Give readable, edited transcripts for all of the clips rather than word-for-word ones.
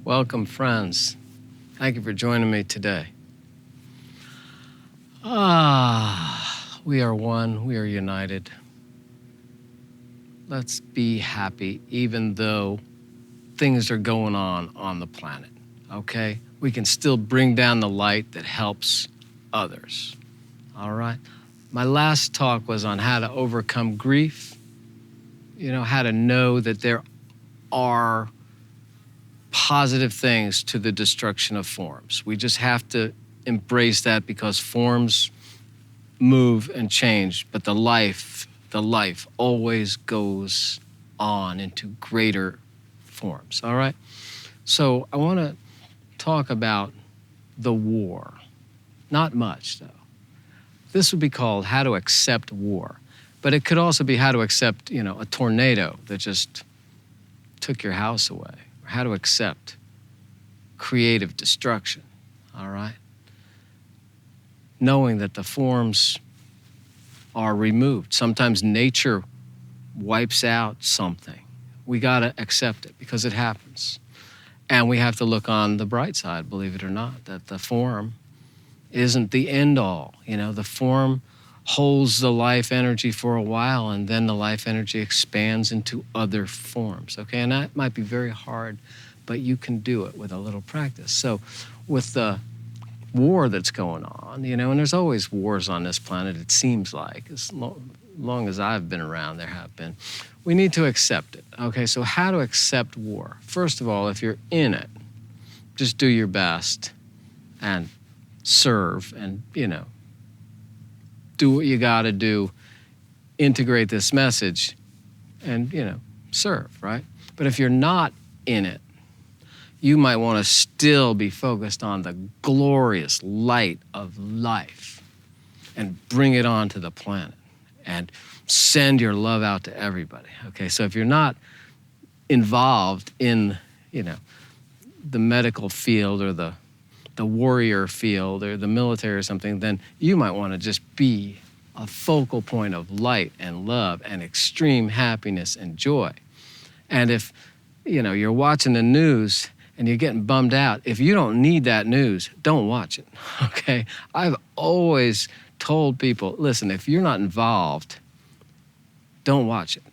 Welcome, friends. Thank you for joining me today. We are one, we are united. Let's be happy even though things are going on the planet, okay? We can still bring down the light that helps others, all right? My last talk was on how to overcome grief, how to know that there are positive things to the destruction of forms. We just have to embrace that because forms move and change, but the life always goes on into greater forms, all right? So I want to talk about the war. Not much, though. This would be called How to Accept War, but it could also be how to accept, a tornado that just took your house away. How to accept creative destruction, all right? Knowing that the forms are removed. Sometimes nature wipes out something. We gotta accept it because it happens. And we have to look on the bright side, believe it or not, that the form isn't the end all. The form holds the life energy for a while, and then the life energy expands into other forms, okay? And that might be very hard, but you can do it with a little practice. So with the war that's going on, and there's always wars on this planet, it seems like, as long as I've been around, there have been. We need to accept it, okay? So how to accept war? First of all, if you're in it, just do your best and serve and, do what you got to do, integrate this message, and, serve, right? But if you're not in it, you might want to still be focused on the glorious light of life and bring it onto the planet and send your love out to everybody, okay? So if you're not involved in, the medical field or the warrior field or the military or something, then you might want to just be a focal point of light and love and extreme happiness and joy. And if, you're watching the news and you're getting bummed out, if you don't need that news, don't watch it, okay? I've always told people, listen, if you're not involved, don't watch it,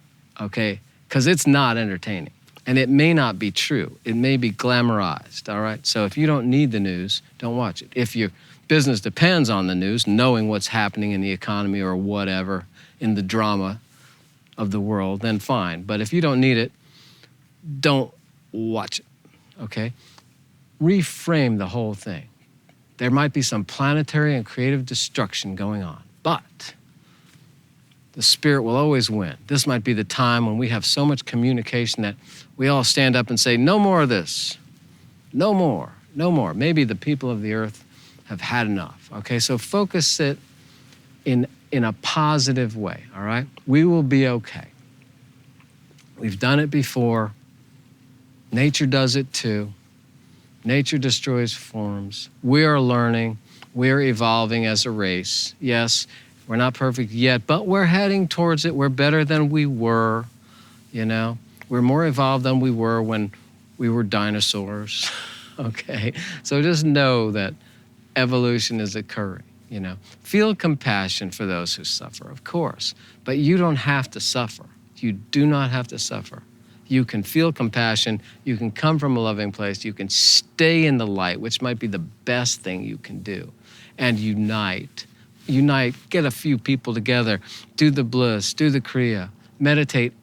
okay? Because it's not entertaining. And it may not be true. It may be glamorized, all right? So if you don't need the news, don't watch it. If your business depends on the news, knowing what's happening in the economy or whatever, in the drama of the world, then fine. But if you don't need it, don't watch it, okay? Reframe the whole thing. There might be some planetary and creative destruction going on, but the spirit will always win. This might be the time when we have so much communication that we all stand up and say, no more of this. No more, no more. Maybe the people of the earth have had enough, okay? So focus it in a positive way, all right? We will be okay. We've done it before. Nature does it too. Nature destroys forms. We are learning. We're evolving as a race. Yes, we're not perfect yet, but we're heading towards it. We're better than we were, We're more evolved than we were when we were dinosaurs, okay? So just know that evolution is occurring, Feel compassion for those who suffer, of course, but you don't have to suffer. You do not have to suffer. You can feel compassion. You can come from a loving place. You can stay in the light, which might be the best thing you can do, and unite, get a few people together, do the bliss, do the kriya, meditate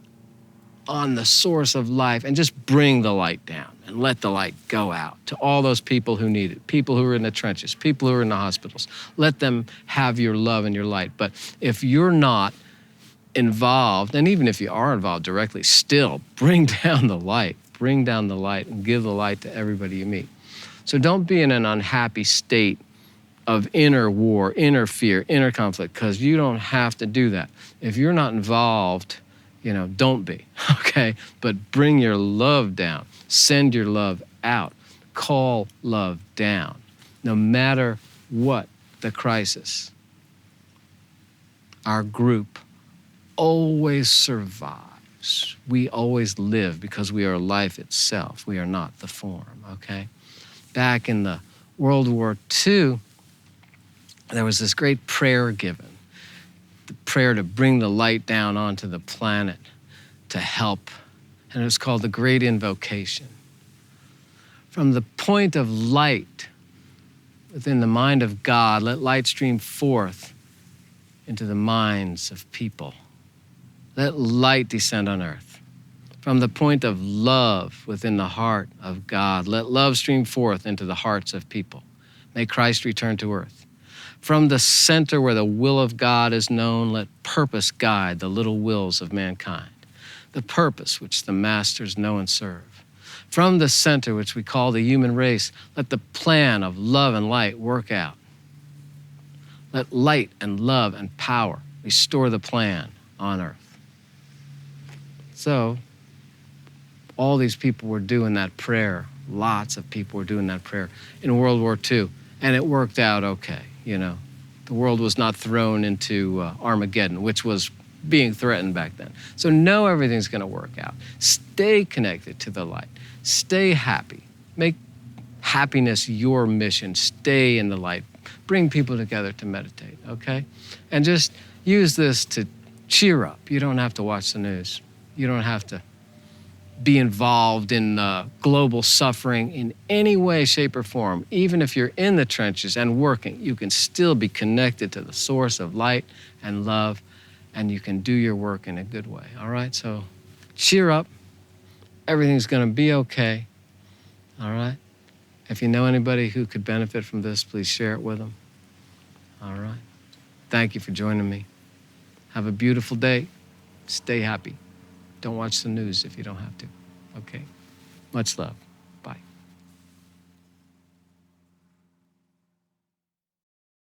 on the source of life, and just bring the light down and let the light go out to all those people who need it, people who are in the trenches, people who are in the hospitals. Let them have your love and your light. But if you're not involved, and even if you are involved directly, still bring down the light and give the light to everybody you meet. So don't be in an unhappy state of inner war, inner fear, inner conflict, because you don't have to do that. If you're not involved, don't be, okay? But bring your love down. Send your love out. Call love down, no matter what the crisis. Our group always survives. news. We always live because we are life itself. We are not the form, okay? Back in the World War II, there was this great prayer given, the prayer to bring the light down onto the planet to help, and it was called the Great Invocation. From the point of light within the mind of God, let light stream forth into the minds of people. Let light descend on earth. From the point of love within the heart of God, let love stream forth into the hearts of people. May Christ return to earth. From the center where the will of God is known, let purpose guide the little wills of mankind, the purpose which the masters know and serve. From the center, which we call the human race, let the plan of love and light work out. Let light and love and power restore the plan on earth. So, all these people were doing that prayer. Lots of people were doing that prayer in World War II, and it worked out okay, you know. The world was not thrown into Armageddon, which was being threatened back then. So know everything's going to work out. Stay connected to the light. Stay happy. Make happiness your mission. Stay in the light. Bring people together to meditate, okay? And just use this to cheer up. You don't have to watch the news. You don't have to be involved in global suffering in any way, shape, or form. Even if you're in the trenches and working, you can still be connected to the source of light and love, and you can do your work in a good way, all right? So cheer up. Everything's going to be okay, all right? If you know anybody who could benefit from this, please share it with them, all right? Thank you for joining me. Have a beautiful day. Stay happy. Don't watch the news if you don't have to, okay? Much love.